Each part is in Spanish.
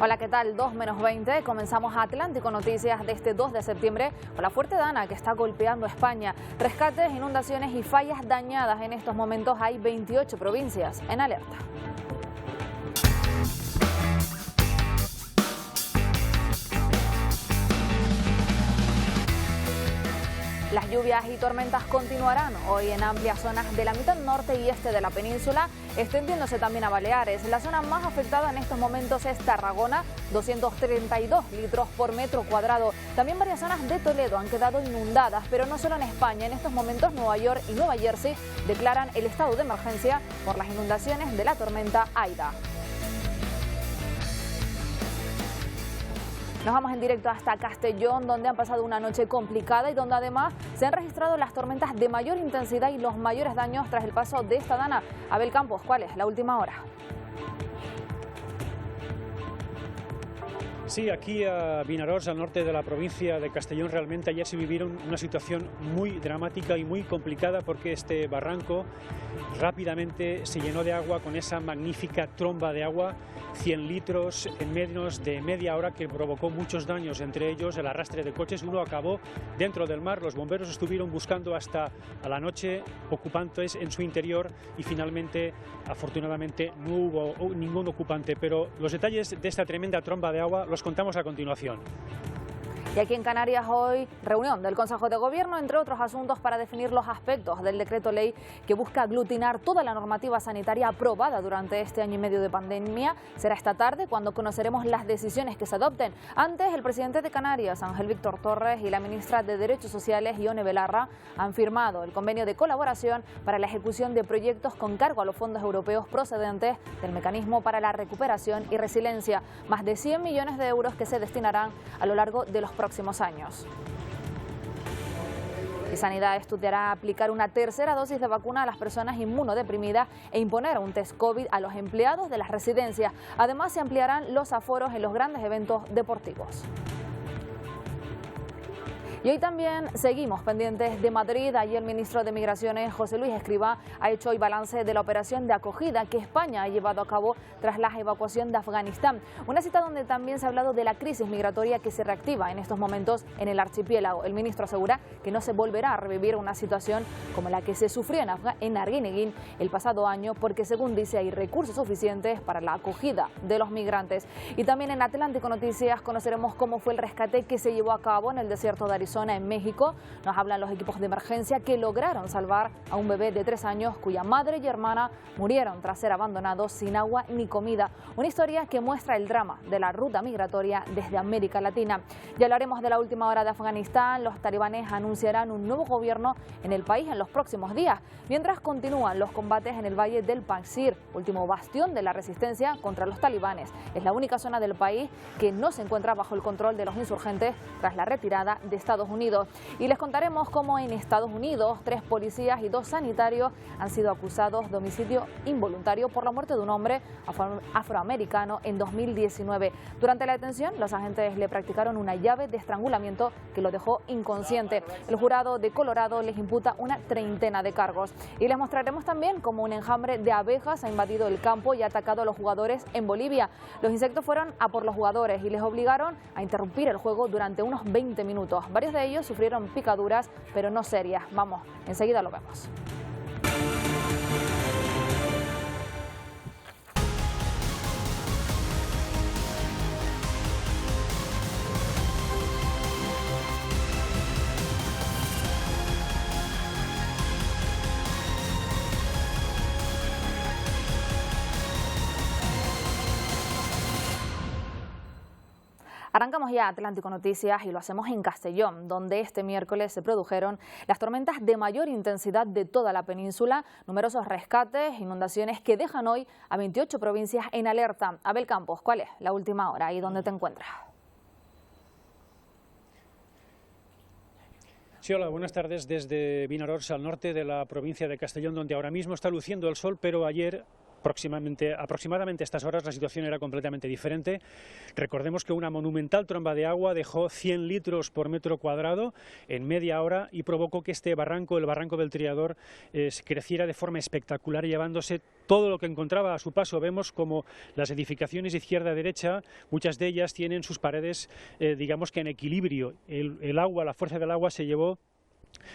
Hola, ¿qué tal? 2:20. Comenzamos Atlántico Noticias de este 2 de septiembre con la fuerte dana que está golpeando España. Rescates, inundaciones y fallas dañadas. En estos momentos hay 28 provincias en alerta. Las lluvias y tormentas continuarán hoy en amplias zonas de la mitad norte y este de la península, extendiéndose también a Baleares. La zona más afectada en estos momentos es Tarragona, 232 litros por metro cuadrado. También varias zonas de Toledo han quedado inundadas, pero no solo en España. En estos momentos Nueva York y Nueva Jersey declaran el estado de emergencia por las inundaciones de la tormenta Aida. Nos vamos en directo hasta Castellón, donde han pasado una noche complicada y donde además se han registrado las tormentas de mayor intensidad y los mayores daños tras el paso de esta dana. Abel Campos, ¿cuál es la última hora? Sí, aquí a Vinaròs, al norte de la provincia de Castellón, realmente ayer se vivieron una situación muy dramática y muy complicada porque este barranco rápidamente se llenó de agua con esa magnífica tromba de agua, 100 litros en menos de media hora, que provocó muchos daños, entre ellos el arrastre de coches. Uno acabó dentro del mar. Los bomberos estuvieron buscando hasta a la noche ocupantes en su interior y finalmente, afortunadamente, no hubo ningún ocupante. Pero los detalles de esta tremenda tromba de agua los contamos a continuación. Y aquí en Canarias hoy reunión del Consejo de Gobierno, entre otros asuntos, para definir los aspectos del decreto ley que busca aglutinar toda la normativa sanitaria aprobada durante este año y medio de pandemia. Será esta tarde cuando conoceremos las decisiones que se adopten. Antes, el presidente de Canarias, Ángel Víctor Torres, y la ministra de Derechos Sociales, Ione Belarra, han firmado el convenio de colaboración para la ejecución de proyectos con cargo a los fondos europeos procedentes del Mecanismo para la Recuperación y Resiliencia. Más de 100 millones de euros que se destinarán a lo largo de los próximos años. Y Sanidad estudiará aplicar una tercera dosis de vacuna a las personas inmunodeprimidas e imponer un test COVID a los empleados de las residencias. Además, se ampliarán los aforos en los grandes eventos deportivos. Y hoy también seguimos pendientes de Madrid. Allí el ministro de Migraciones, José Luis Escrivá, ha hecho hoy balance de la operación de acogida que España ha llevado a cabo tras la evacuación de Afganistán. Una cita donde también se ha hablado de la crisis migratoria que se reactiva en estos momentos en el archipiélago. El ministro asegura que no se volverá a revivir una situación como la que se sufrió en Arguineguín el pasado año, porque según dice hay recursos suficientes para la acogida de los migrantes. Y también en Atlántico Noticias conoceremos cómo fue el rescate que se llevó a cabo en el desierto de Arizona, en México. Nos hablan los equipos de emergencia que lograron salvar a un bebé de 3 años cuya madre y hermana murieron tras ser abandonados sin agua ni comida. Una historia que muestra el drama de la ruta migratoria desde América Latina. Ya hablaremos de la última hora de Afganistán. Los talibanes anunciarán un nuevo gobierno en el país en los próximos días, mientras continúan los combates en el valle del Panjshir, último bastión de la resistencia contra los talibanes. Es la única zona del país que no se encuentra bajo el control de los insurgentes tras la retirada de Estados Unidos. Y les contaremos cómo en Estados Unidos 3 policías y 2 sanitarios han sido acusados de homicidio involuntario por la muerte de un hombre afroamericano en 2019. Durante la detención, los agentes le practicaron una llave de estrangulamiento que lo dejó inconsciente. El jurado de Colorado les imputa una treintena de cargos. Y les mostraremos también cómo un enjambre de abejas ha invadido el campo y ha atacado a los jugadores en Bolivia. Los insectos fueron a por los jugadores y les obligaron a interrumpir el juego durante unos 20 minutos. Varios de ellos sufrieron picaduras, pero no serias. Vamos, enseguida lo vemos. Arrancamos ya Atlántico Noticias y lo hacemos en Castellón, donde este miércoles se produjeron las tormentas de mayor intensidad de toda la península, numerosos rescates, inundaciones que dejan hoy a 28 provincias en alerta. Abel Campos, ¿cuál es la última hora y dónde te encuentras? Sí, hola, buenas tardes desde Vinaròs, al norte de la provincia de Castellón, donde ahora mismo está luciendo el sol, pero ayer aproximadamente a estas horas la situación era completamente diferente. Recordemos que una monumental tromba de agua dejó 100 litros por metro cuadrado en media hora y provocó que este barranco, el barranco del Triador, creciera de forma espectacular, llevándose todo lo que encontraba a su paso. Vemos como las edificaciones de izquierda a derecha, muchas de ellas tienen sus paredes, digamos que en equilibrio. El agua, la fuerza del agua se llevó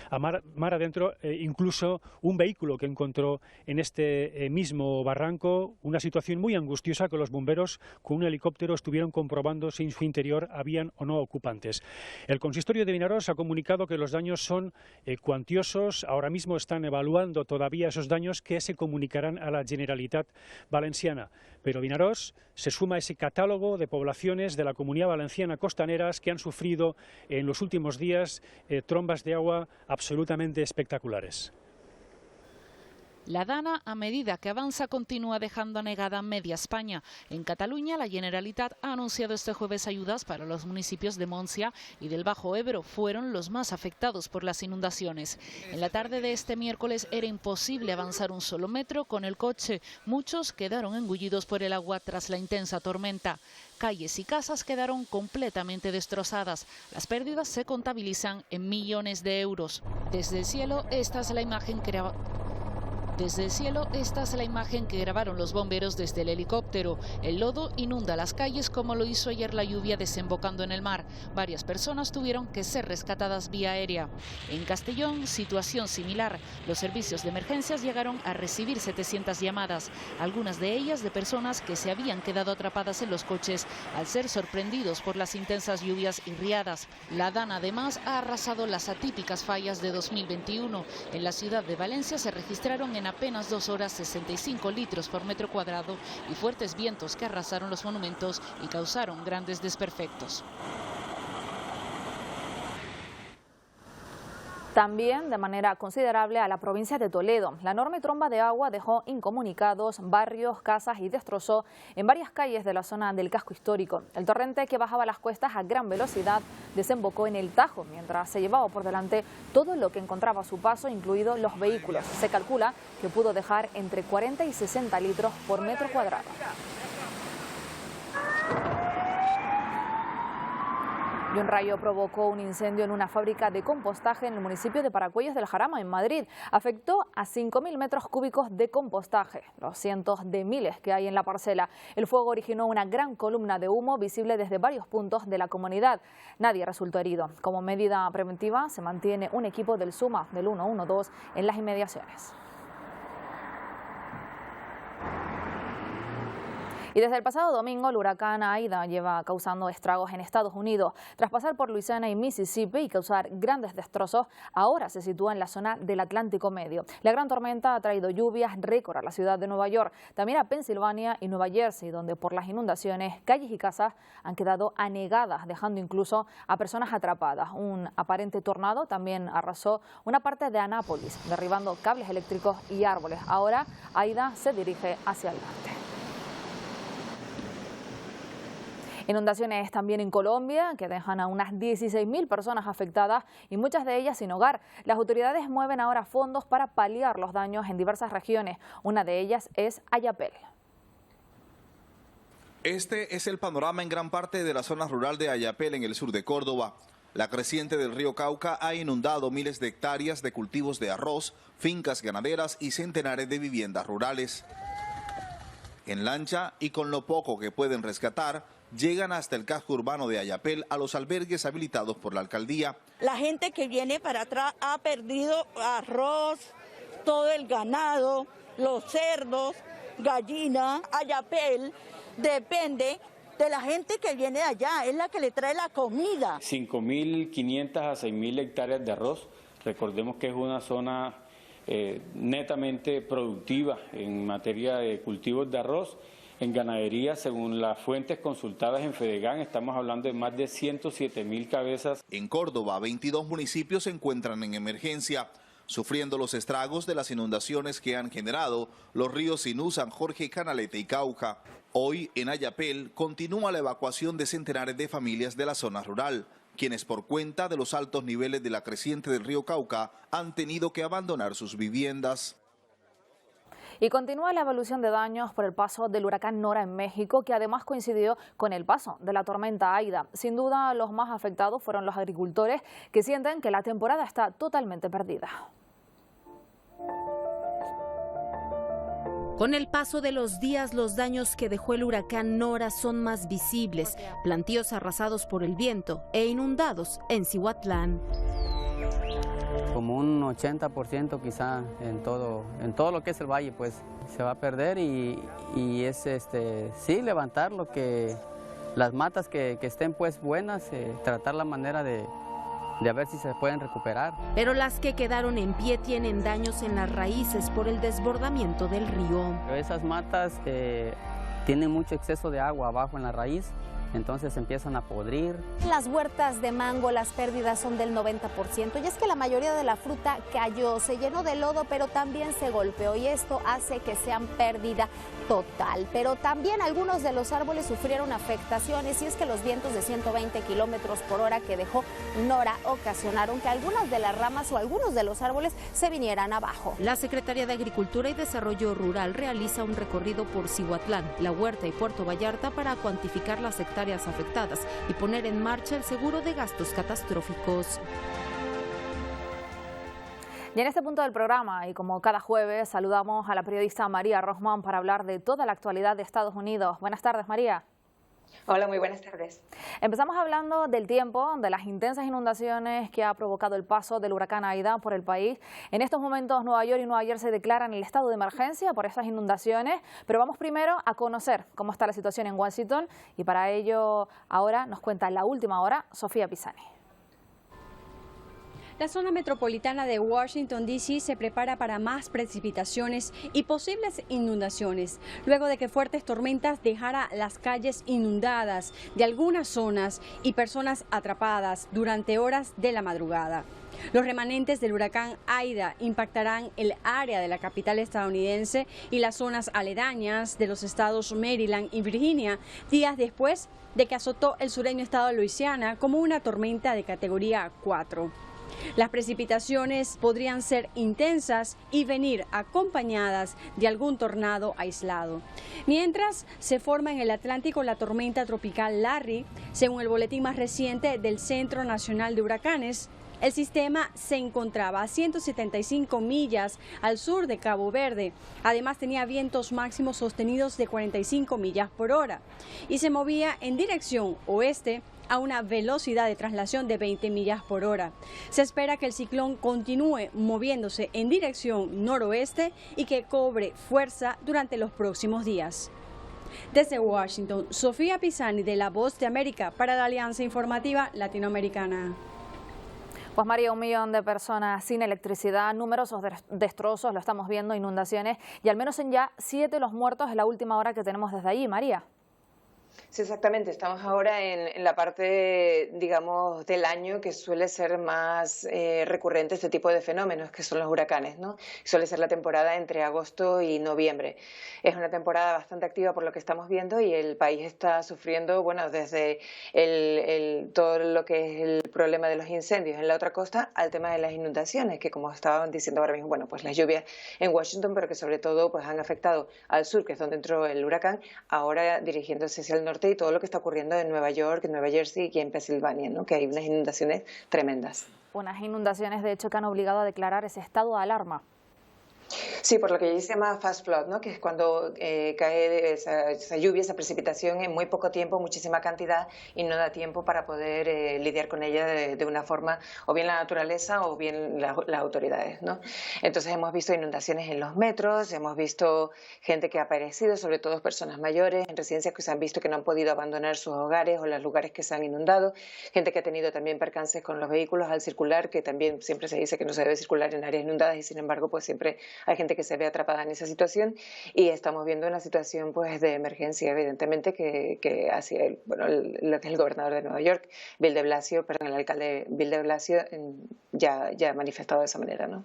a mar adentro incluso un vehículo que encontró en este mismo barranco, una situación muy angustiosa que los bomberos con un helicóptero estuvieron comprobando si en su interior habían o no ocupantes. El consistorio de Vinaròs ha comunicado que los daños son cuantiosos, ahora mismo están evaluando todavía esos daños que se comunicarán a la Generalitat Valenciana, pero Vinaròs se suma a ese catálogo de poblaciones de la Comunidad Valenciana costaneras que han sufrido en los últimos días trombas de agua absolutamente espectaculares. La Dana, a medida que avanza, continúa dejando anegada media España. En Cataluña, la Generalitat ha anunciado este jueves ayudas para los municipios de Montsià y del Bajo Ebro. Fueron los más afectados por las inundaciones. En la tarde de este miércoles era imposible avanzar un solo metro con el coche. Muchos quedaron engullidos por el agua tras la intensa tormenta. Calles y casas quedaron completamente destrozadas. Las pérdidas se contabilizan en millones de euros. Desde el cielo, esta es la imagen que grabaron los bomberos desde el helicóptero. El lodo inunda las calles como lo hizo ayer la lluvia desembocando en el mar. Varias personas tuvieron que ser rescatadas vía aérea. En Castellón, situación similar. Los servicios de emergencias llegaron a recibir 700 llamadas, algunas de ellas de personas que se habían quedado atrapadas en los coches al ser sorprendidos por las intensas lluvias y riadas. La Dana además ha arrasado las atípicas fallas de 2021. En la ciudad de Valencia se registraron en apenas 2 horas 65 litros por metro cuadrado y fuertes vientos que arrasaron los monumentos y causaron grandes desperfectos. También de manera considerable a la provincia de Toledo. La enorme tromba de agua dejó incomunicados barrios, casas y destrozó en varias calles de la zona del casco histórico. El torrente que bajaba las cuestas a gran velocidad desembocó en el Tajo, mientras se llevaba por delante todo lo que encontraba a su paso, incluidos los vehículos. Se calcula que pudo dejar entre 40 y 60 litros por metro cuadrado. Y un rayo provocó un incendio en una fábrica de compostaje en el municipio de Paracuellos del Jarama, en Madrid. Afectó a 5.000 metros cúbicos de compostaje, los cientos de miles que hay en la parcela. El fuego originó una gran columna de humo visible desde varios puntos de la comunidad. Nadie resultó herido. Como medida preventiva, se mantiene un equipo del SUMA del 112 en las inmediaciones. Y desde el pasado domingo, el huracán Aida lleva causando estragos en Estados Unidos. Tras pasar por Luisiana y Mississippi y causar grandes destrozos, ahora se sitúa en la zona del Atlántico Medio. La gran tormenta ha traído lluvias récord a la ciudad de Nueva York, también a Pensilvania y Nueva Jersey, donde por las inundaciones, calles y casas han quedado anegadas, dejando incluso a personas atrapadas. Un aparente tornado también arrasó una parte de Anápolis, derribando cables eléctricos y árboles. Ahora Aida se dirige hacia el norte. Inundaciones también en Colombia, que dejan a unas 16.000 personas afectadas y muchas de ellas sin hogar. Las autoridades mueven ahora fondos para paliar los daños en diversas regiones. Una de ellas es Ayapel. Este es el panorama en gran parte de la zona rural de Ayapel, en el sur de Córdoba. La creciente del río Cauca ha inundado miles de hectáreas de cultivos de arroz, fincas ganaderas y centenares de viviendas rurales. En lancha y con lo poco que pueden rescatar, llegan hasta el casco urbano de Ayapel a los albergues habilitados por la alcaldía. La gente que viene para atrás ha perdido arroz, todo el ganado, los cerdos, gallina. Ayapel depende de la gente que viene de allá, es la que le trae la comida. 5.500 a 6.000 hectáreas de arroz. Recordemos que es una zona netamente productiva en materia de cultivos de arroz. En ganadería, según las fuentes consultadas en Fedegan, estamos hablando de más de 107.000 cabezas. En Córdoba, 22 municipios se encuentran en emergencia, sufriendo los estragos de las inundaciones que han generado los ríos Sinú, San Jorge, Canalete y Cauca. Hoy, en Ayapel, continúa la evacuación de centenares de familias de la zona rural, quienes por cuenta de los altos niveles de la creciente del río Cauca han tenido que abandonar sus viviendas. Y continúa la evolución de daños por el paso del huracán Nora en México, que además coincidió con el paso de la tormenta Aida. Sin duda, los más afectados fueron los agricultores, que sienten que la temporada está totalmente perdida. Con el paso de los días, los daños que dejó el huracán Nora son más visibles. Plantíos arrasados por el viento e inundados en Cihuatlán. Como un 80% quizá en todo lo que es el valle, pues se va a perder y es sí levantar las matas que estén pues buenas, tratar la manera de ver si se pueden recuperar. Pero las que quedaron en pie tienen daños en las raíces por el desbordamiento del río. Esas matas tienen mucho exceso de agua abajo en la raíz, entonces empiezan a podrir. En las huertas de mango las pérdidas son del 90% y es que la mayoría de la fruta cayó, se llenó de lodo, pero también se golpeó y esto hace que sean pérdida total. Pero también algunos de los árboles sufrieron afectaciones y es que los vientos de 120 kilómetros por hora que dejó Nora ocasionaron que algunas de las ramas o algunos de los árboles se vinieran abajo. La Secretaría de Agricultura y Desarrollo Rural realiza un recorrido por Cihuatlán, La Huerta y Puerto Vallarta para cuantificar las hectáreas afectadas y poner en marcha el seguro de gastos catastróficos. Y en este punto del programa, y como cada jueves, saludamos a la periodista María Rosman para hablar de toda la actualidad de Estados Unidos. Buenas tardes, María. Hola, muy buenas tardes. Empezamos hablando del tiempo, de las intensas inundaciones que ha provocado el paso del huracán Aida por el país. En estos momentos Nueva York y Nueva Jersey declaran el estado de emergencia por estas inundaciones, pero vamos primero a conocer cómo está la situación en Washington y para ello ahora nos cuenta la última hora Sofía Pisani. La zona metropolitana de Washington, D.C. se prepara para más precipitaciones y posibles inundaciones, luego de que fuertes tormentas dejara las calles inundadas de algunas zonas y personas atrapadas durante horas de la madrugada. Los remanentes del huracán Aida impactarán el área de la capital estadounidense y las zonas aledañas de los estados Maryland y Virginia, días después de que azotó el sureño estado de Luisiana como una tormenta de categoría 4. Las precipitaciones podrían ser intensas y venir acompañadas de algún tornado aislado. Mientras se forma en el Atlántico la tormenta tropical Larry, según el boletín más reciente del Centro Nacional de Huracanes, el sistema se encontraba a 175 millas al sur de Cabo Verde. Además tenía vientos máximos sostenidos de 45 millas por hora y se movía en dirección oeste a una velocidad de traslación de 20 millas por hora. Se espera que el ciclón continúe moviéndose en dirección noroeste y que cobre fuerza durante los próximos días. Desde Washington, Sofía Pisani de La Voz de América para la Alianza Informativa Latinoamericana. Pues María, 1 millón de personas sin electricidad, numerosos destrozos, lo estamos viendo, inundaciones y al menos en ya 7 los muertos en la última hora que tenemos desde allí, María. Sí, exactamente. Estamos ahora en la parte, digamos, del año que suele ser más recurrente este tipo de fenómenos, que son los huracanes, ¿no? Suele ser la temporada entre agosto y noviembre. Es una temporada bastante activa por lo que estamos viendo y el país está sufriendo, bueno, desde todo lo que es el problema de los incendios en la otra costa al tema de las inundaciones, que como estaban diciendo ahora mismo, bueno, pues las lluvias en Washington, pero que sobre todo pues han afectado al sur, que es donde entró el huracán, ahora dirigiéndose hacia el norte y todo lo que está ocurriendo en Nueva York, en Nueva Jersey y en Pensilvania, ¿no? Que hay unas inundaciones tremendas. Unas inundaciones, de hecho, que han obligado a declarar ese estado de alarma. Sí, por lo que se llama fast flood, ¿no? Que es cuando cae esa lluvia, esa precipitación en muy poco tiempo, muchísima cantidad, y no da tiempo para poder lidiar con ella de una forma, o bien la naturaleza o bien las autoridades, ¿no? Entonces hemos visto inundaciones en los metros, hemos visto gente que ha perecido, sobre todo personas mayores en residencias que se han visto que no han podido abandonar sus hogares o los lugares que se han inundado, gente que ha tenido también percances con los vehículos al circular, que también siempre se dice que no se debe circular en áreas inundadas y sin embargo pues siempre hay gente que se ve atrapada en esa situación y estamos viendo una situación pues de emergencia evidentemente que hacia lo que es el gobernador de Nueva York, el alcalde Bill de Blasio ya ha manifestado de esa manera, ¿no?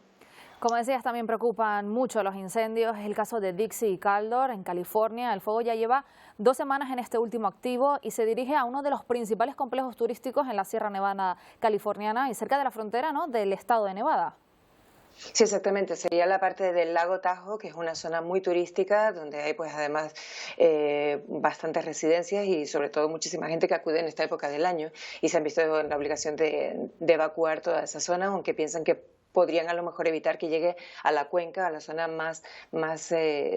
Como decías, también preocupan mucho los incendios. Es el caso de Dixie y Caldor en California. El fuego ya lleva 2 semanas en este último activo y se dirige a uno de los principales complejos turísticos en la Sierra Nevada californiana y cerca de la frontera, ¿no?, del estado de Nevada. Sí, exactamente. Sería la parte del lago Tajo, que es una zona muy turística, donde hay pues además bastantes residencias y sobre todo muchísima gente que acude en esta época del año y se han visto en la obligación de evacuar toda esa zona, aunque piensan que podrían a lo mejor evitar que llegue a la cuenca, a la zona más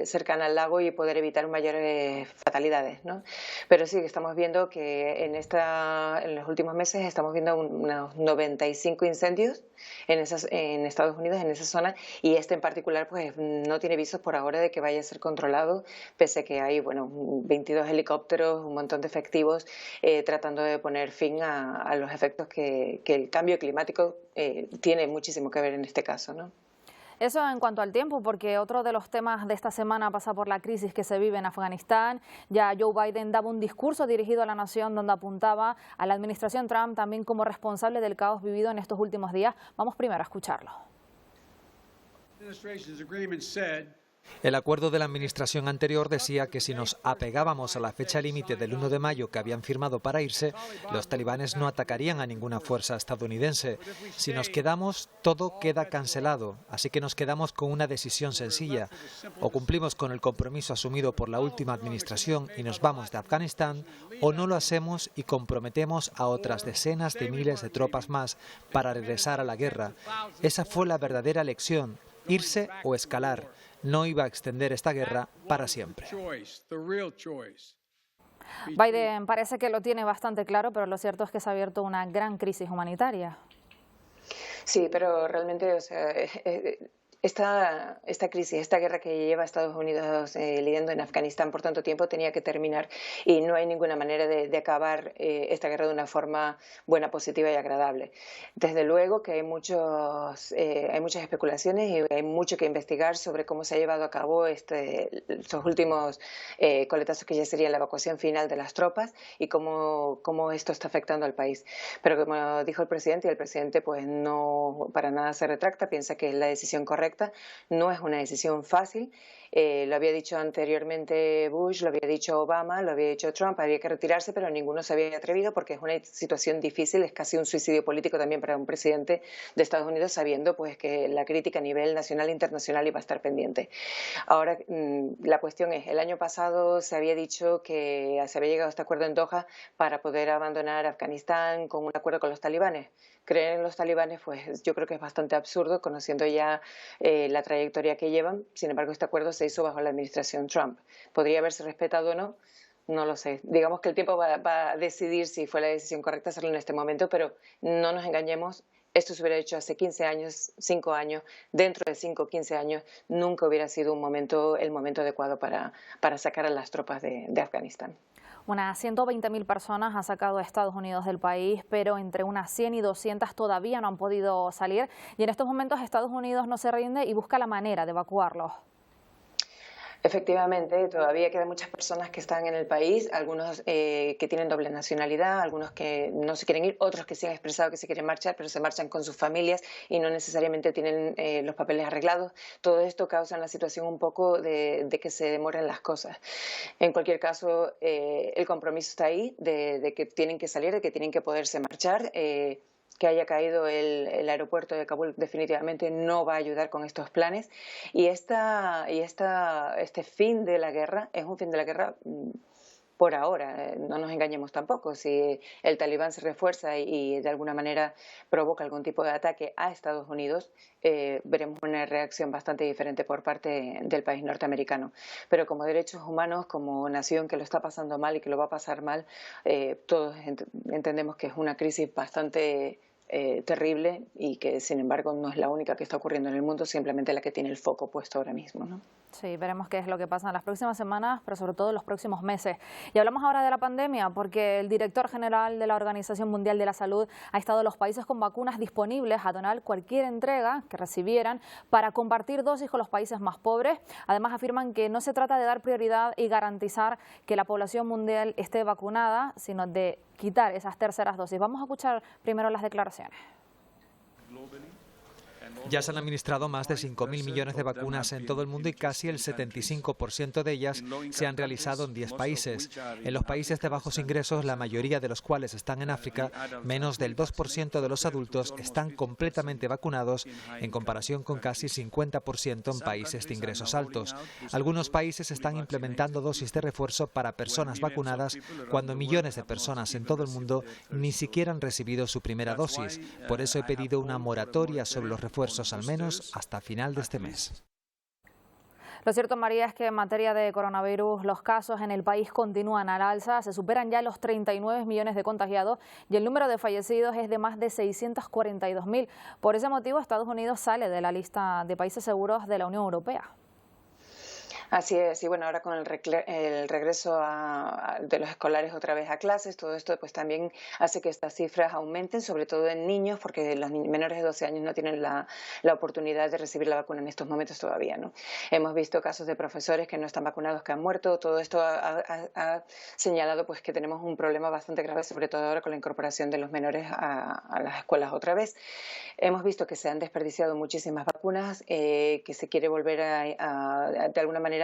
cercana al lago y poder evitar mayores fatalidades, ¿no? Pero sí, estamos viendo que en los últimos meses estamos viendo unos 95 incendios en Estados Unidos, en esa zona, y este en particular pues no tiene visos por ahora de que vaya a ser controlado, pese a que hay 22 helicópteros, un montón de efectivos tratando de poner fin a los efectos que el cambio climático tiene muchísimo que ver en este caso, ¿no? Eso en cuanto al tiempo, porque otro de los temas de esta semana pasa por la crisis que se vive en Afganistán. Ya Joe Biden daba un discurso dirigido a la nación donde apuntaba a la administración Trump también como responsable del caos vivido en estos últimos días. Vamos primero a escucharlo. El acuerdo de la administración anterior decía que si nos apegábamos a la fecha límite del 1 de mayo que habían firmado para irse, los talibanes no atacarían a ninguna fuerza estadounidense. Si nos quedamos, todo queda cancelado, así que nos quedamos con una decisión sencilla. O cumplimos con el compromiso asumido por la última administración y nos vamos de Afganistán, o no lo hacemos y comprometemos a otras decenas de miles de tropas más para regresar a la guerra. Esa fue la verdadera elección, irse o escalar. No iba a extender esta guerra para siempre. Biden parece que lo tiene bastante claro, pero lo cierto es que se ha abierto una gran crisis humanitaria. Sí, pero realmente, o sea, esta crisis, esta guerra que lleva Estados Unidos lidiando en Afganistán por tanto tiempo tenía que terminar y no hay ninguna manera de acabar esta guerra de una forma buena, positiva y agradable. Desde luego que hay muchas especulaciones y hay mucho que investigar sobre cómo se ha llevado a cabo estos últimos coletazos que ya sería la evacuación final de las tropas y cómo esto está afectando al país. Pero como dijo el presidente, y el presidente pues no para nada se retracta, piensa que es la decisión correcta. No es una decisión fácil, lo había dicho anteriormente Bush, lo había dicho Obama, lo había dicho Trump, había que retirarse, pero ninguno se había atrevido porque es una situación difícil, es casi un suicidio político también para un presidente de Estados Unidos, sabiendo pues que la crítica a nivel nacional e internacional iba a estar pendiente. Ahora, la cuestión es, el año pasado se había dicho que se había llegado a este acuerdo en Doha para poder abandonar Afganistán con un acuerdo con los talibanes. Creer en los talibanes, pues yo creo que es bastante absurdo, conociendo ya la trayectoria que llevan. Sin embargo, este acuerdo se hizo bajo la administración Trump. ¿Podría haberse respetado o no? No lo sé. Digamos que el tiempo va a decidir si fue la decisión correcta hacerlo en este momento, pero no nos engañemos. Esto se hubiera hecho hace 15 años, 5 años, dentro de 5 o 15 años, nunca hubiera sido el momento adecuado para sacar a las tropas de Afganistán. Unas 120.000 personas ha sacado a Estados Unidos del país, pero entre unas 100 y 200 todavía no han podido salir. Y en estos momentos Estados Unidos no se rinde y busca la manera de evacuarlos. Efectivamente, todavía quedan muchas personas que están en el país, algunos que tienen doble nacionalidad, algunos que no se quieren ir, otros que sí han expresado que se quieren marchar, pero se marchan con sus familias y no necesariamente tienen los papeles arreglados. Todo esto causa la situación un poco de que se demoren las cosas. En cualquier caso, el compromiso está ahí de que tienen que salir, de que tienen que poderse marchar. Que haya caído el aeropuerto de Kabul definitivamente no va a ayudar con estos planes y este fin de la guerra es un fin de la guerra por ahora, no nos engañemos tampoco. Si el talibán se refuerza y de alguna manera provoca algún tipo de ataque a Estados Unidos, veremos una reacción bastante diferente por parte del país norteamericano. Pero como derechos humanos, como nación que lo está pasando mal y que lo va a pasar mal, todos entendemos que es una crisis bastante terrible y que sin embargo no es la única que está ocurriendo en el mundo, simplemente la que tiene el foco puesto ahora mismo, ¿no? Sí, veremos qué es lo que pasa en las próximas semanas, pero sobre todo en los próximos meses. Y hablamos ahora de la pandemia, porque el director general de la Organización Mundial de la Salud ha estado en los países con vacunas disponibles a donar cualquier entrega que recibieran para compartir dosis con los países más pobres. Además, afirman que no se trata de dar prioridad y garantizar que la población mundial esté vacunada, sino de quitar esas terceras dosis. Vamos a escuchar primero las declaraciones. Ya se han administrado más de 5.000 millones de vacunas en todo el mundo y casi el 75% de ellas se han realizado en 10 países. En los países de bajos ingresos, la mayoría de los cuales están en África, menos del 2% de los adultos están completamente vacunados, en comparación con casi 50% en países de ingresos altos. Algunos países están implementando dosis de refuerzo para personas vacunadas cuando millones de personas en todo el mundo ni siquiera han recibido su primera dosis. Por eso he pedido una moratoria sobre los refuerzos al menos hasta final de este mes. Lo cierto, María, es que en materia de coronavirus los casos en el país continúan al alza, se superan ya los 39 millones de contagiados y el número de fallecidos es de más de 642.000. Por ese motivo, Estados Unidos sale de la lista de países seguros de la Unión Europea. Así es, y bueno, ahora con el regreso de los escolares otra vez a clases, todo esto pues también hace que estas cifras aumenten, sobre todo en niños, porque los menores de 12 años no tienen la oportunidad de recibir la vacuna en estos momentos todavía, ¿no? Hemos visto casos de profesores que no están vacunados, que han muerto. Todo esto ha señalado pues que tenemos un problema bastante grave, sobre todo ahora con la incorporación de los menores a las escuelas otra vez. Hemos visto que se han desperdiciado muchísimas vacunas, que se quiere volver de alguna manera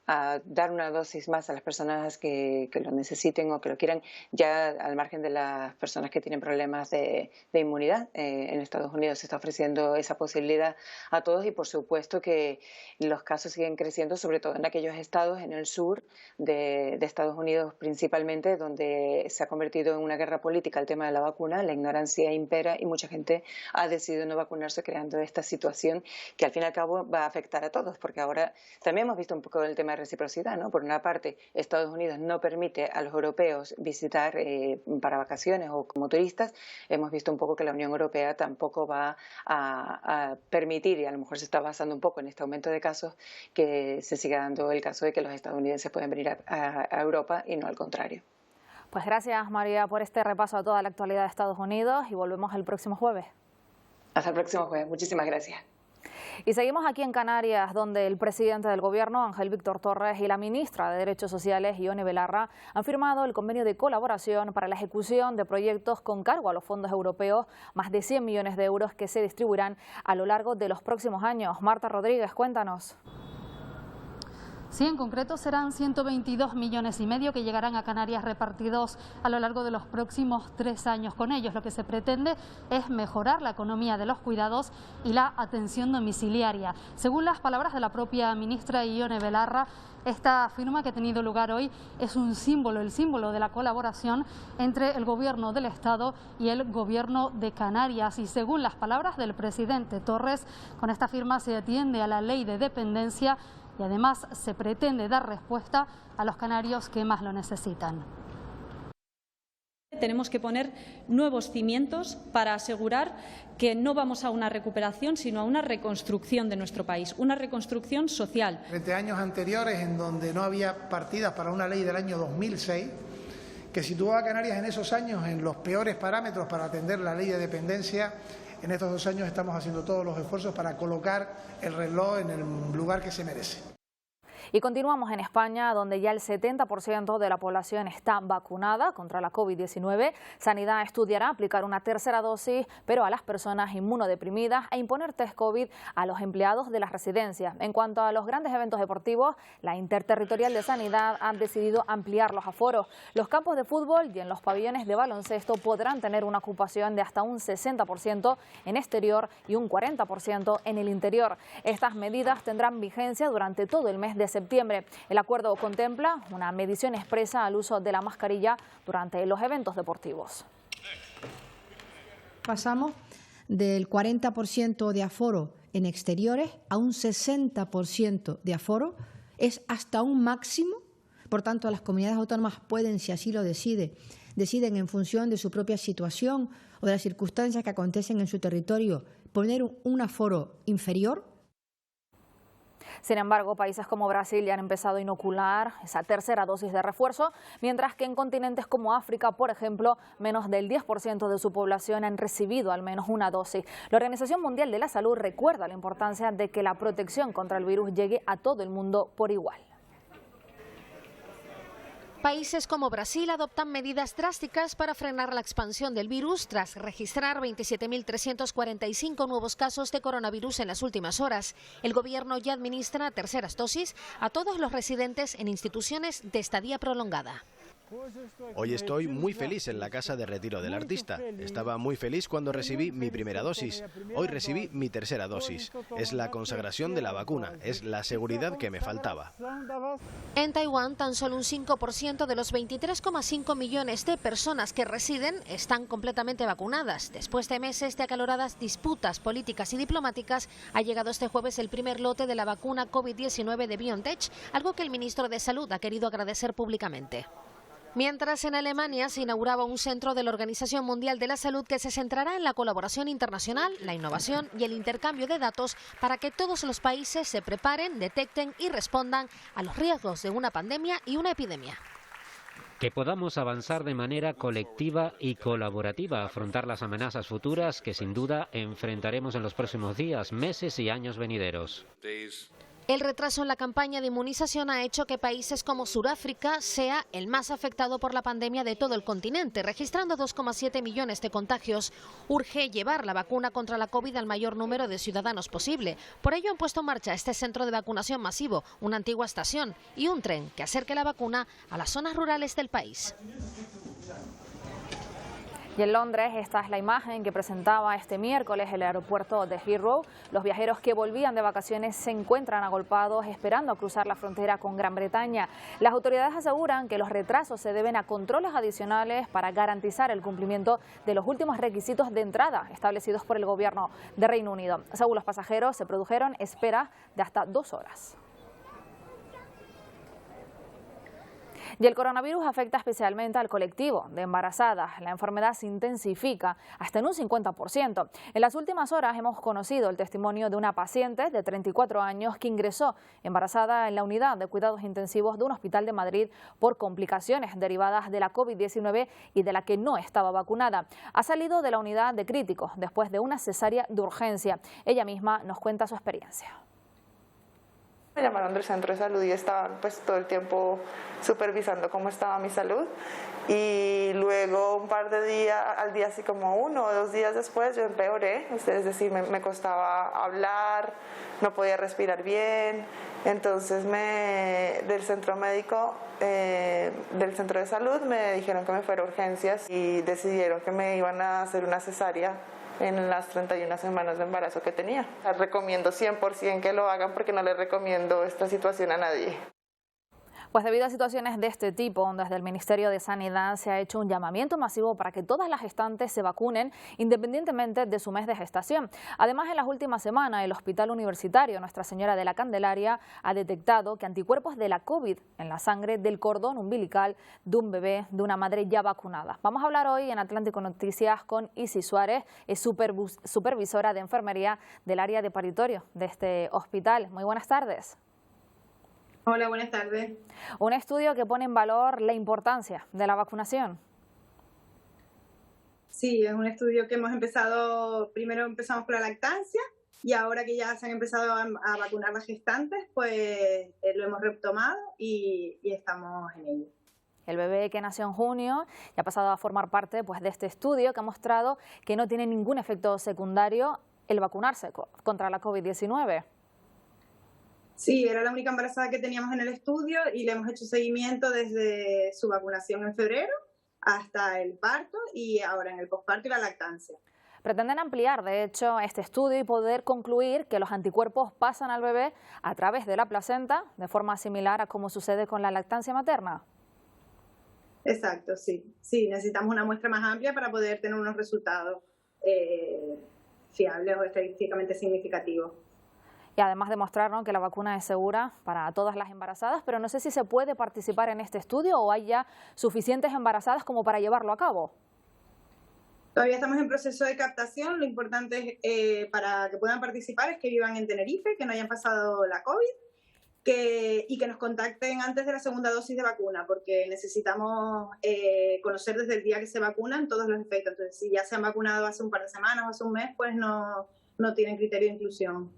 a dar una dosis más a las personas que lo necesiten o que lo quieran, ya al margen de las personas que tienen problemas de inmunidad. En Estados Unidos se está ofreciendo esa posibilidad a todos y por supuesto que los casos siguen creciendo, sobre todo en aquellos estados en el sur de Estados Unidos principalmente, donde se ha convertido en una guerra política el tema de la vacuna, la ignorancia impera y mucha gente ha decidido no vacunarse, creando esta situación que al fin y al cabo va a afectar a todos, porque ahora también hemos visto un poco el tema de reciprocidad, ¿no? Por una parte, Estados Unidos no permite a los europeos visitar para vacaciones o como turistas. Hemos visto un poco que la Unión Europea tampoco va a permitir, y a lo mejor se está basando un poco en este aumento de casos, que se siga dando el caso de que los estadounidenses pueden venir a Europa y no al contrario. Pues gracias, María, por este repaso a toda la actualidad de Estados Unidos y volvemos el próximo jueves. Hasta el próximo jueves. Muchísimas gracias. Y seguimos aquí en Canarias, donde el presidente del Gobierno, Ángel Víctor Torres, y la ministra de Derechos Sociales, Ione Belarra, han firmado el convenio de colaboración para la ejecución de proyectos con cargo a los fondos europeos, más de 100 millones de euros que se distribuirán a lo largo de los próximos años. Marta Rodríguez, cuéntanos. Sí, en concreto serán 122,5 millones que llegarán a Canarias repartidos a lo largo de los próximos 3 años. Con ellos lo que se pretende es mejorar la economía de los cuidados y la atención domiciliaria. Según las palabras de la propia ministra Ione Belarra, esta firma que ha tenido lugar hoy es un símbolo, el símbolo de la colaboración entre el Gobierno del Estado y el Gobierno de Canarias. Y según las palabras del presidente Torres, con esta firma se atiende a la ley de dependencia y además se pretende dar respuesta a los canarios que más lo necesitan. Tenemos que poner nuevos cimientos para asegurar que no vamos a una recuperación, sino a una reconstrucción de nuestro país, una reconstrucción social. Frente a años anteriores, en donde no había partidas para una ley del año 2006, que situaba a Canarias en esos años en los peores parámetros para atender la ley de dependencia, en estos 2 años estamos haciendo todos los esfuerzos para colocar el reloj en el lugar que se merece. Y continuamos en España, donde ya el 70% de la población está vacunada contra la COVID-19. Sanidad estudiará aplicar una tercera dosis, pero a las personas inmunodeprimidas, e imponer test COVID a los empleados de las residencias. En cuanto a los grandes eventos deportivos, la Interterritorial de Sanidad ha decidido ampliar los aforos. Los campos de fútbol y en los pabellones de baloncesto podrán tener una ocupación de hasta un 60% en exterior y un 40% en el interior. Estas medidas tendrán vigencia durante todo el mes de septiembre. El acuerdo contempla una medición expresa al uso de la mascarilla durante los eventos deportivos. Pasamos del 40% de aforo en exteriores a un 60% de aforo. Es hasta un máximo. Por tanto, las comunidades autónomas pueden, si así lo deciden en función de su propia situación o de las circunstancias que acontecen en su territorio, poner un aforo inferior. Sin embargo, países como Brasil ya han empezado a inocular esa tercera dosis de refuerzo, mientras que en continentes como África, por ejemplo, menos del 10% de su población han recibido al menos una dosis. La Organización Mundial de la Salud recuerda la importancia de que la protección contra el virus llegue a todo el mundo por igual. Países como Brasil adoptan medidas drásticas para frenar la expansión del virus tras registrar 27.345 nuevos casos de coronavirus en las últimas horas. El gobierno ya administra terceras dosis a todos los residentes en instituciones de estadía prolongada. Hoy estoy muy feliz en la casa de retiro del artista. Estaba muy feliz cuando recibí mi primera dosis. Hoy recibí mi tercera dosis. Es la consagración de la vacuna, es la seguridad que me faltaba. En Taiwán, tan solo un 5% de los 23,5 millones de personas que residen están completamente vacunadas. Después de meses de acaloradas disputas políticas y diplomáticas, ha llegado este jueves el primer lote de la vacuna COVID-19 de BioNTech, algo que el ministro de Salud ha querido agradecer públicamente. Mientras en Alemania se inauguraba un centro de la Organización Mundial de la Salud que se centrará en la colaboración internacional, la innovación y el intercambio de datos para que todos los países se preparen, detecten y respondan a los riesgos de una pandemia y una epidemia. Que podamos avanzar de manera colectiva y colaborativa, afrontar las amenazas futuras que sin duda enfrentaremos en los próximos días, meses y años venideros. El retraso en la campaña de inmunización ha hecho que países como Sudáfrica sea el más afectado por la pandemia de todo el continente, registrando 2,7 millones de contagios. Urge llevar la vacuna contra la COVID al mayor número de ciudadanos posible. Por ello han puesto en marcha este centro de vacunación masivo, una antigua estación y un tren que acerque la vacuna a las zonas rurales del país. Y en Londres, esta es la imagen que presentaba este miércoles el aeropuerto de Heathrow. Los viajeros que volvían de vacaciones se encuentran agolpados esperando a cruzar la frontera con Gran Bretaña. Las autoridades aseguran que los retrasos se deben a controles adicionales para garantizar el cumplimiento de los últimos requisitos de entrada establecidos por el gobierno de Reino Unido. Según los pasajeros, se produjeron esperas de hasta 2 horas. Y el coronavirus afecta especialmente al colectivo de embarazadas. La enfermedad se intensifica hasta en un 50%. En las últimas horas hemos conocido el testimonio de una paciente de 34 años que ingresó embarazada en la unidad de cuidados intensivos de un hospital de Madrid por complicaciones derivadas de la COVID-19 y de la que no estaba vacunada. Ha salido de la unidad de críticos después de una cesárea de urgencia. Ella misma nos cuenta su experiencia. Me llamaron del centro de salud y estaban pues todo el tiempo supervisando cómo estaba mi salud, y luego un par de días, al día así como 1 o 2 días después yo empeoré, es decir, me costaba hablar, no podía respirar bien. Entonces del centro médico, del centro de salud, me dijeron que me fuera a urgencias y decidieron que me iban a hacer una cesárea en las 31 semanas de embarazo que tenía. Recomiendo 100% que lo hagan porque no les recomiendo esta situación a nadie. Pues debido a situaciones de este tipo, desde el Ministerio de Sanidad se ha hecho un llamamiento masivo para que todas las gestantes se vacunen independientemente de su mes de gestación. Además, en las últimas semanas, el Hospital Universitario Nuestra Señora de la Candelaria ha detectado que anticuerpos de la COVID en la sangre del cordón umbilical de un bebé de una madre ya vacunada. Vamos a hablar hoy en Atlántico Noticias con Isis Suárez, es supervisora de enfermería del área de paritorio de este hospital. Muy buenas tardes. Hola, buenas tardes. Un estudio que pone en valor la importancia de la vacunación. Sí, es un estudio que hemos empezado, primero empezamos con la lactancia y ahora que ya se han empezado a vacunar las gestantes, pues lo hemos retomado y estamos en ello. El bebé que nació en junio ya ha pasado a formar parte pues, de este estudio que ha mostrado que no tiene ningún efecto secundario el vacunarse contra la COVID-19. Sí, era la única embarazada que teníamos en el estudio y le hemos hecho seguimiento desde su vacunación en febrero hasta el parto y ahora en el posparto y la lactancia. Pretenden ampliar, de hecho, este estudio y poder concluir que los anticuerpos pasan al bebé a través de la placenta, de forma similar a como sucede con la lactancia materna. Exacto, sí. Sí, necesitamos una muestra más amplia para poder tener unos resultados fiables o estadísticamente significativos. Y además demostrar, ¿no?, que la vacuna es segura para todas las embarazadas, pero no sé si se puede participar en este estudio o hay ya suficientes embarazadas como para llevarlo a cabo. Todavía estamos en proceso de captación. Lo importante es, para que puedan participar es que vivan en Tenerife, que no hayan pasado la COVID y que nos contacten antes de la segunda dosis de vacuna, porque necesitamos conocer desde el día que se vacunan todos los efectos. Entonces, si ya se han vacunado hace un par de semanas o hace un mes, pues no tienen criterio de inclusión.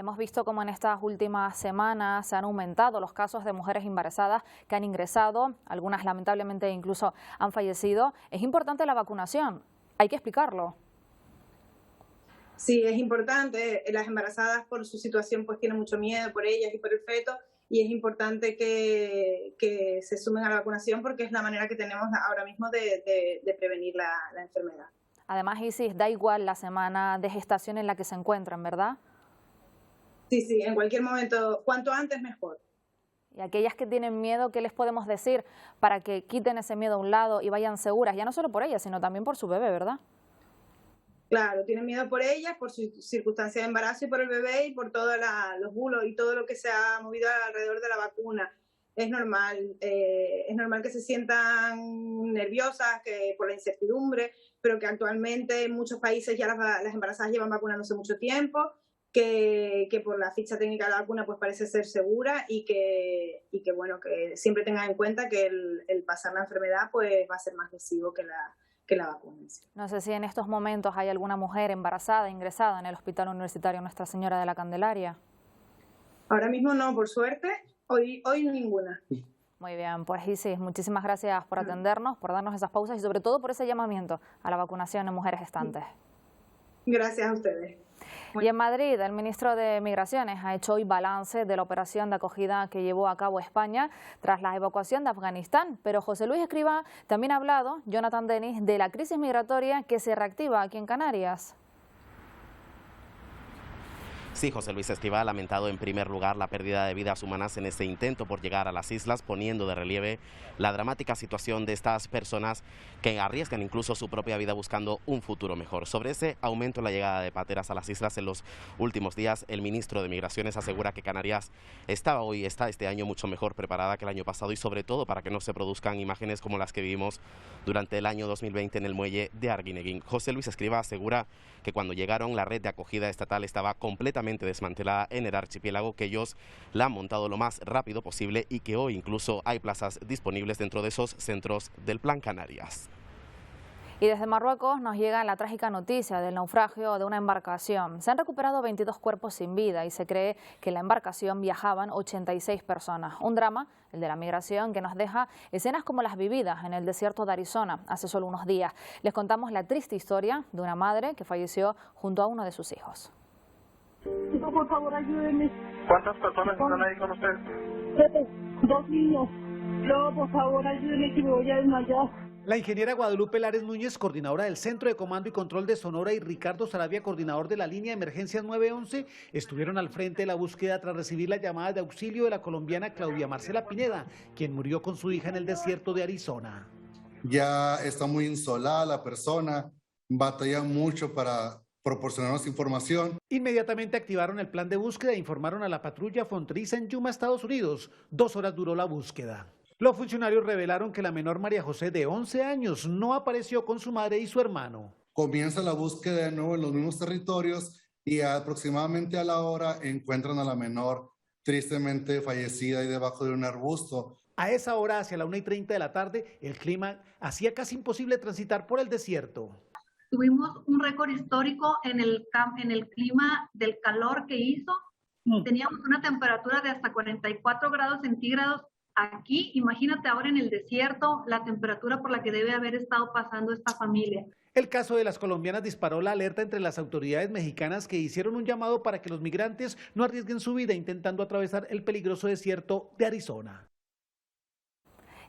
Hemos visto cómo en estas últimas semanas se han aumentado los casos de mujeres embarazadas que han ingresado, algunas lamentablemente incluso han fallecido. Es importante la vacunación, hay que explicarlo. Sí, es importante. Las embarazadas por su situación pues tienen mucho miedo por ellas y por el feto, y es importante que se sumen a la vacunación porque es la manera que tenemos ahora mismo de prevenir la enfermedad. Además, Isis, da igual la semana de gestación en la que se encuentran, ¿verdad? Sí, en cualquier momento, cuanto antes mejor. Y aquellas que tienen miedo, ¿qué les podemos decir para que quiten ese miedo a un lado y vayan seguras, ya no solo por ellas, sino también por su bebé, ¿verdad? Claro, tienen miedo por ellas, por su circunstancia de embarazo y por el bebé y por todos los bulos y todo lo que se ha movido alrededor de la vacuna. Es normal que se sientan nerviosas por la incertidumbre, pero que actualmente en muchos países ya las embarazadas llevan vacunándose mucho tiempo, que por la ficha técnica de la vacuna pues parece ser segura y que bueno, que siempre tengan en cuenta que el pasar la enfermedad pues va a ser más lesivo que la vacuna. No sé si en estos momentos hay alguna mujer embarazada ingresada en el Hospital Universitario Nuestra Señora de la Candelaria. Ahora mismo no, por suerte, hoy ninguna. Muy bien, pues Isis, muchísimas gracias por atendernos, por darnos esas pausas y sobre todo por ese llamamiento a la vacunación en mujeres gestantes. Gracias a ustedes. Y en Madrid, el ministro de Migraciones ha hecho hoy balance de la operación de acogida que llevó a cabo España tras la evacuación de Afganistán. Pero José Luis Escrivá también ha hablado, Jonathan Denis, de la crisis migratoria que se reactiva aquí en Canarias. Sí, José Luis Escrivá ha lamentado en primer lugar la pérdida de vidas humanas en ese intento por llegar a las islas, poniendo de relieve la dramática situación de estas personas que arriesgan incluso su propia vida buscando un futuro mejor. Sobre ese aumento en la llegada de pateras a las islas en los últimos días, el ministro de Migraciones asegura que Canarias está este año mucho mejor preparada que el año pasado y sobre todo para que no se produzcan imágenes como las que vivimos durante el año 2020 en el muelle de Arguineguín. José Luis Escrivá asegura que cuando llegaron la red de acogida estatal estaba completamente desmantelada en el archipiélago, que ellos la han montado lo más rápido posible y que hoy incluso hay plazas disponibles dentro de esos centros del Plan Canarias. Y desde Marruecos nos llega la trágica noticia del naufragio de una embarcación. Se han recuperado 22 cuerpos sin vida y se cree que en la embarcación viajaban 86 personas. Un drama, el de la migración, que nos deja escenas como las vividas en el desierto de Arizona hace solo unos días. Les contamos la triste historia de una madre que falleció junto a uno de sus hijos. No, por favor, ayúdenme. ¿Cuántas personas están ahí con usted? 2 niños. No, por favor, ayúdenme que me voy a desmayar. La ingeniera Guadalupe Lares Núñez, coordinadora del Centro de Comando y Control de Sonora, y Ricardo Sarabia, coordinador de la línea de emergencias 911, estuvieron al frente de la búsqueda tras recibir la llamada de auxilio de la colombiana Claudia Marcela Pineda, quien murió con su hija en el desierto de Arizona. Ya está muy insolada la persona, batalla mucho para proporcionarnos información. Inmediatamente activaron el plan de búsqueda e informaron a la patrulla fronteriza en Yuma, Estados Unidos. 2 horas duró la búsqueda. Los funcionarios revelaron que la menor María José, de 11 años, no apareció con su madre y su hermano. Comienza la búsqueda de nuevo en los mismos territorios y aproximadamente a la hora encuentran a la menor tristemente fallecida y debajo de un arbusto. A esa hora, hacia la 1:30 de la tarde, el clima hacía casi imposible transitar por el desierto. Tuvimos un récord histórico en el clima del calor que hizo. Teníamos una temperatura de hasta 44 grados centígrados. Aquí, imagínate ahora en el desierto, la temperatura por la que debe haber estado pasando esta familia. El caso de las colombianas disparó la alerta entre las autoridades mexicanas, que hicieron un llamado para que los migrantes no arriesguen su vida intentando atravesar el peligroso desierto de Arizona.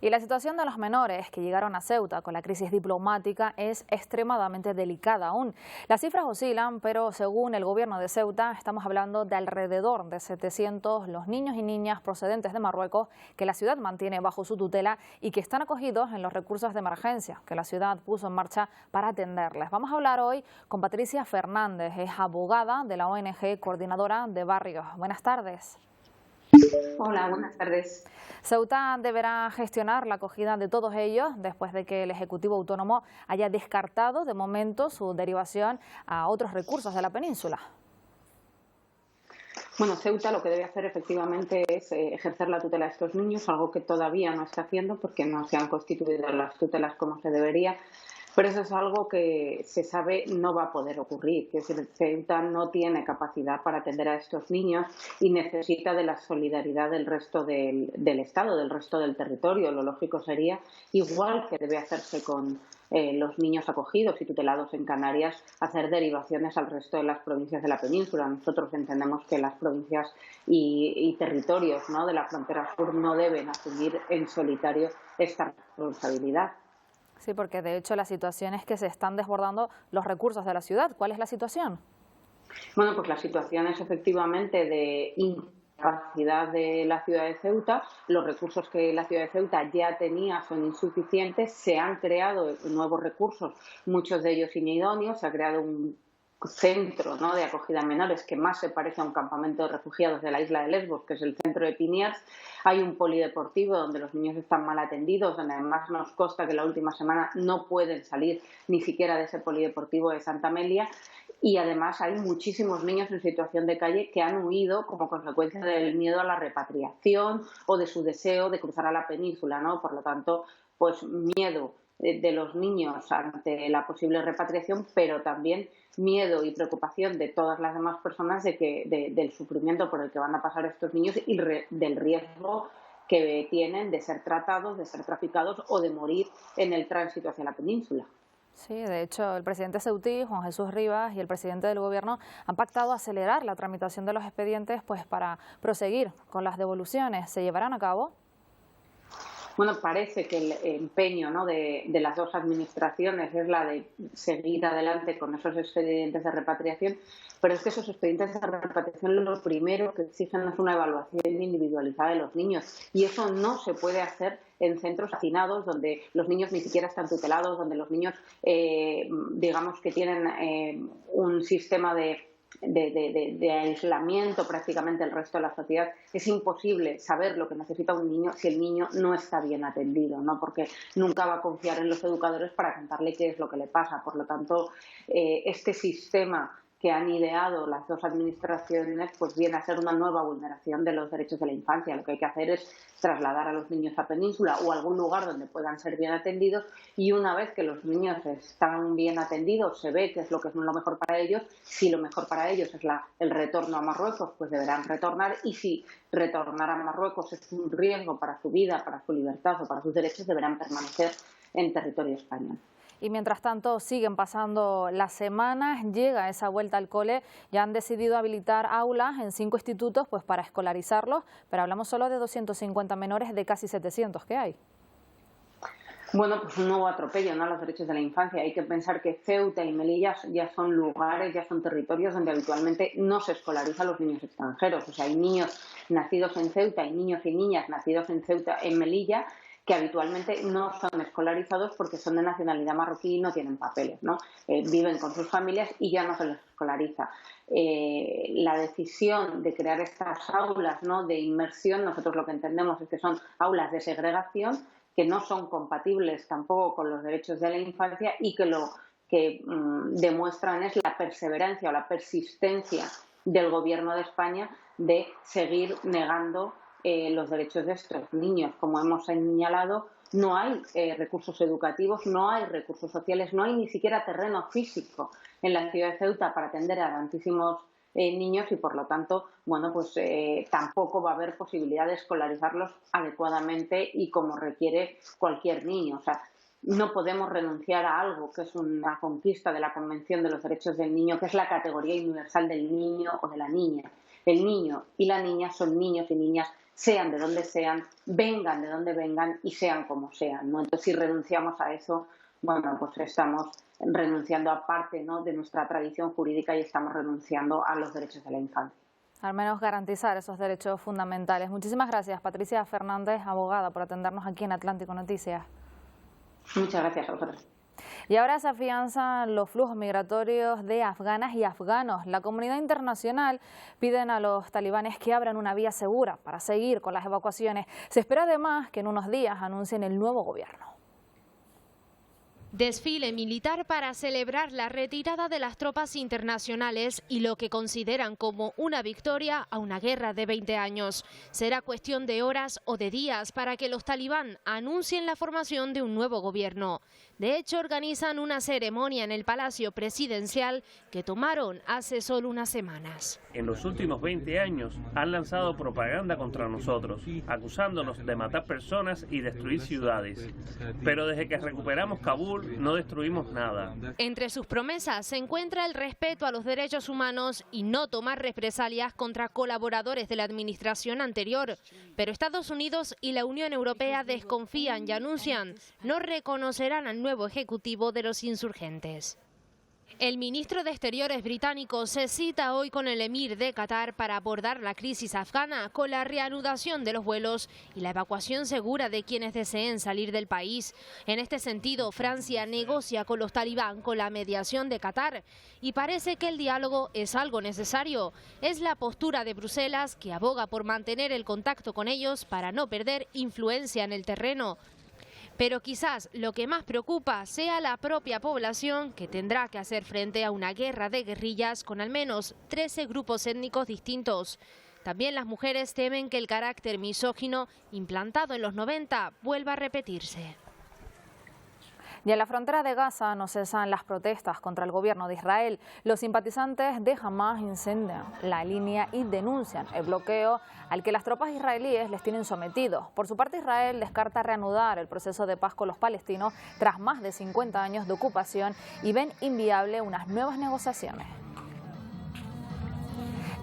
Y la situación de los menores que llegaron a Ceuta con la crisis diplomática es extremadamente delicada aún. Las cifras oscilan, pero según el gobierno de Ceuta estamos hablando de alrededor de 700 los niños y niñas procedentes de Marruecos que la ciudad mantiene bajo su tutela y que están acogidos en los recursos de emergencia que la ciudad puso en marcha para atenderles. Vamos a hablar hoy con Patricia Fernández, es abogada de la ONG Coordinadora de Barrios. Buenas tardes. Hola, buenas tardes. Ceuta deberá gestionar la acogida de todos ellos después de que el Ejecutivo Autónomo haya descartado de momento su derivación a otros recursos de la península. Bueno, Ceuta lo que debe hacer efectivamente es ejercer la tutela de estos niños, algo que todavía no está haciendo porque no se han constituido las tutelas como se debería. Pero eso es algo que se sabe no va a poder ocurrir. Que Ceuta no tiene capacidad para atender a estos niños y necesita de la solidaridad del resto del Estado, del resto del territorio. Lo lógico sería, igual que debe hacerse con los niños acogidos y tutelados en Canarias, hacer derivaciones al resto de las provincias de la península. Nosotros entendemos que las provincias y territorios, ¿no?, de la frontera sur no deben asumir en solitario esta responsabilidad. Sí, porque de hecho la situación es que se están desbordando los recursos de la ciudad. ¿Cuál es la situación? Bueno, pues la situación es efectivamente de incapacidad de la ciudad de Ceuta. Los recursos que la ciudad de Ceuta ya tenía son insuficientes. Se han creado nuevos recursos, muchos de ellos inidóneos. Se ha creado un centro, ¿no?, de acogida a menores que más se parece a un campamento de refugiados de la isla de Lesbos, que es el centro de Piniers. Hay un polideportivo donde los niños están mal atendidos, donde además nos consta que la última semana no pueden salir ni siquiera de ese polideportivo de Santa Amelia. Y además hay muchísimos niños en situación de calle que han huido como consecuencia del miedo a la repatriación o de su deseo de cruzar a la península, ¿no? Por lo tanto, pues miedo de los niños ante la posible repatriación, pero también miedo y preocupación de todas las demás personas del sufrimiento por el que van a pasar estos niños y del riesgo que tienen de ser tratados, de ser traficados o de morir en el tránsito hacia la península. Sí, de hecho, el presidente ceutí, Juan Jesús Rivas, y el presidente del Gobierno han pactado acelerar la tramitación de los expedientes pues para proseguir con las devoluciones. ¿Se llevarán a cabo? Bueno, parece que el empeño, ¿no?, de las dos administraciones es la de seguir adelante con esos expedientes de repatriación, pero es que esos expedientes de repatriación lo primero que exigen es una evaluación individualizada de los niños, y eso no se puede hacer en centros hacinados donde los niños ni siquiera están tutelados, donde los niños, digamos que tienen un sistema de aislamiento prácticamente del resto de la sociedad. Es imposible saber lo que necesita un niño si el niño no está bien atendido, ¿no?, porque nunca va a confiar en los educadores para contarle qué es lo que le pasa. Por lo tanto, este sistema que han ideado las dos administraciones pues viene a ser una nueva vulneración de los derechos de la infancia. Lo que hay que hacer es trasladar a los niños a Península o a algún lugar donde puedan ser bien atendidos, y una vez que los niños están bien atendidos, se ve qué es lo que es lo mejor para ellos. Si lo mejor para ellos es el retorno a Marruecos, pues deberán retornar, y si retornar a Marruecos es un riesgo para su vida, para su libertad o para sus derechos, deberán permanecer en territorio español. Y mientras tanto siguen pasando las semanas, llega esa vuelta al cole, ya han decidido habilitar aulas en 5 institutos pues para escolarizarlos, pero hablamos solo de 250 menores de casi 700 que hay. Bueno, pues un nuevo atropello, ¿no?, a los derechos de la infancia. Hay que pensar que Ceuta y Melilla ya son lugares, ya son territorios donde habitualmente no se escolariza a los niños extranjeros. O sea, hay niños nacidos en Ceuta y niños y niñas nacidos en Ceuta, en Melilla, que habitualmente no son escolarizados porque son de nacionalidad marroquí y no tienen papeles, ¿no? Viven con sus familias y ya no se les escolariza. La decisión de crear estas aulas, ¿no?, de inmersión, nosotros lo que entendemos es que son aulas de segregación que no son compatibles tampoco con los derechos de la infancia, y que lo que demuestran es la perseverancia o la persistencia del Gobierno de España de seguir negando los derechos de estos niños. Como hemos señalado, no hay recursos educativos, no hay recursos sociales, no hay ni siquiera terreno físico en la ciudad de Ceuta para atender a tantísimos niños, y por lo tanto, bueno, pues tampoco va a haber posibilidad de escolarizarlos adecuadamente y como requiere cualquier niño. O sea, no podemos renunciar a algo que es una conquista de la Convención de los Derechos del Niño, que es la categoría universal del niño o de la niña. El niño y la niña son niños y niñas, sean de donde sean, vengan de donde vengan y sean como sean, ¿no? Entonces, si renunciamos a eso, bueno, pues estamos renunciando a parte, ¿no?, de nuestra tradición jurídica, y estamos renunciando a los derechos de la infancia. Al menos garantizar esos derechos fundamentales. Muchísimas gracias, Patricia Fernández, abogada, por atendernos aquí en Atlántico Noticias. Muchas gracias a vosotros. Y ahora se afianzan los flujos migratorios de afganas y afganos. La comunidad internacional piden a los talibanes que abran una vía segura para seguir con las evacuaciones. Se espera además que en unos días anuncien el nuevo gobierno. Desfile militar para celebrar la retirada de las tropas internacionales y lo que consideran como una victoria a una guerra de 20 años. Será cuestión de horas o de días para que los talibán anuncien la formación de un nuevo gobierno. De hecho, organizan una ceremonia en el Palacio Presidencial que tomaron hace solo unas semanas. En los últimos 20 años han lanzado propaganda contra nosotros, acusándonos de matar personas y destruir ciudades. Pero desde que recuperamos Kabul no destruimos nada. Entre sus promesas se encuentra el respeto a los derechos humanos y no tomar represalias contra colaboradores de la administración anterior. Pero Estados Unidos y la Unión Europea desconfían y anuncian no reconocerán al nuevo ejecutivo de los insurgentes. El ministro de Exteriores británico se cita hoy con el emir de Qatar para abordar la crisis afgana con la reanudación de los vuelos y la evacuación segura de quienes deseen salir del país. En este sentido, Francia negocia con los talibán con la mediación de Qatar y parece que el diálogo es algo necesario. Es la postura de Bruselas, que aboga por mantener el contacto con ellos para no perder influencia en el terreno. Pero quizás lo que más preocupa sea la propia población, que tendrá que hacer frente a una guerra de guerrillas con al menos 13 grupos étnicos distintos. También las mujeres temen que el carácter misógino implantado en los 90 vuelva a repetirse. Y en la frontera de Gaza no cesan las protestas contra el gobierno de Israel. Los simpatizantes de Hamás incendian la línea y denuncian el bloqueo al que las tropas israelíes les tienen sometidos. Por su parte, Israel descarta reanudar el proceso de paz con los palestinos tras más de 50 años de ocupación y ven inviable unas nuevas negociaciones.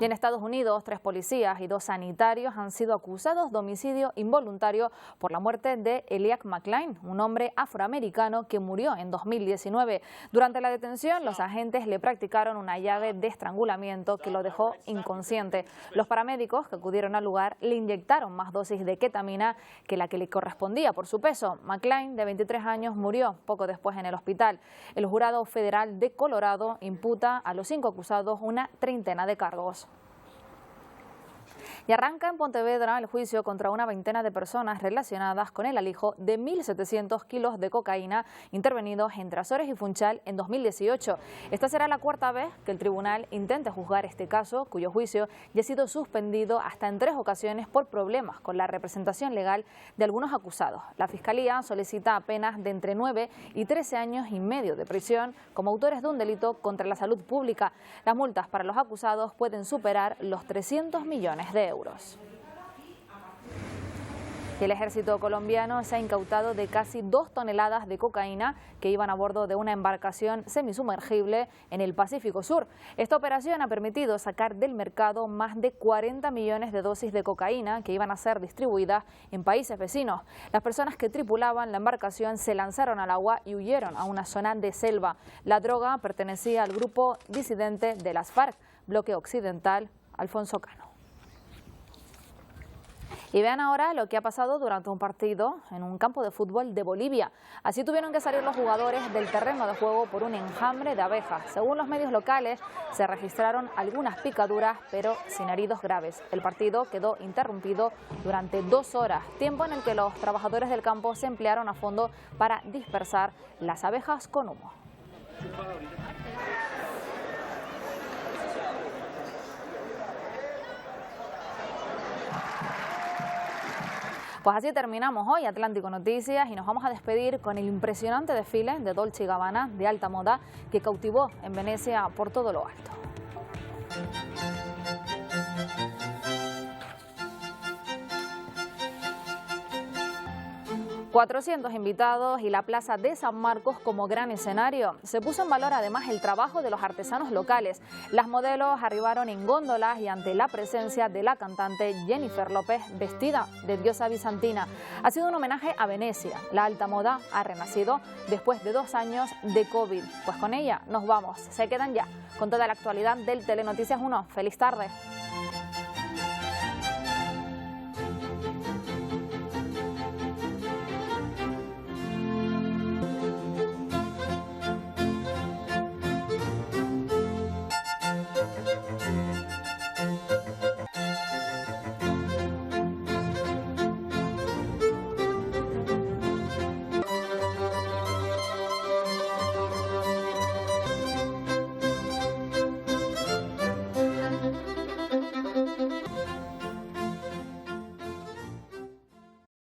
Y en Estados Unidos, 3 policías y 2 sanitarios han sido acusados de homicidio involuntario por la muerte de Eliak McClain, un hombre afroamericano que murió en 2019. Durante la detención, los agentes le practicaron una llave de estrangulamiento que lo dejó inconsciente. Los paramédicos que acudieron al lugar le inyectaron más dosis de ketamina que la que le correspondía por su peso. McClain, de 23 años, murió poco después en el hospital. El jurado federal de Colorado imputa a los 5 acusados una treintena de cargos. Y arranca en Pontevedra el juicio contra una veintena de personas relacionadas con el alijo de 1.700 kilos de cocaína intervenidos entre Azores y Funchal en 2018. Esta será la 4ª vez que el tribunal intente juzgar este caso, cuyo juicio ya ha sido suspendido hasta en 3 ocasiones por problemas con la representación legal de algunos acusados. La Fiscalía solicita penas de entre 9 y 13 años y medio de prisión como autores de un delito contra la salud pública. Las multas para los acusados pueden superar los 300 millones de euros. Y el ejército colombiano se ha incautado de casi 2 toneladas de cocaína que iban a bordo de una embarcación semisumergible en el Pacífico Sur. Esta operación ha permitido sacar del mercado más de 40 millones de dosis de cocaína que iban a ser distribuidas en países vecinos. Las personas que tripulaban la embarcación se lanzaron al agua y huyeron a una zona de selva. La droga pertenecía al grupo disidente de las FARC, Bloque Occidental, Alfonso Cano. Y vean ahora lo que ha pasado durante un partido en un campo de fútbol de Bolivia. Así tuvieron que salir los jugadores del terreno de juego por un enjambre de abejas. Según los medios locales, se registraron algunas picaduras, pero sin heridos graves. El partido quedó interrumpido durante 2 horas, tiempo en el que los trabajadores del campo se emplearon a fondo para dispersar las abejas con humo. Pues así terminamos hoy Atlántico Noticias y nos vamos a despedir con el impresionante desfile de Dolce & Gabbana de alta moda que cautivó en Venecia por todo lo alto. 400 invitados y la Plaza de San Marcos como gran escenario. Se puso en valor además el trabajo de los artesanos locales. Las modelos arribaron en góndolas y ante la presencia de la cantante Jennifer López vestida de diosa bizantina. Ha sido un homenaje a Venecia. La alta moda ha renacido después de 2 años de COVID. Pues con ella nos vamos. Se quedan ya con toda la actualidad del Telenoticias 1. ¡Feliz tarde!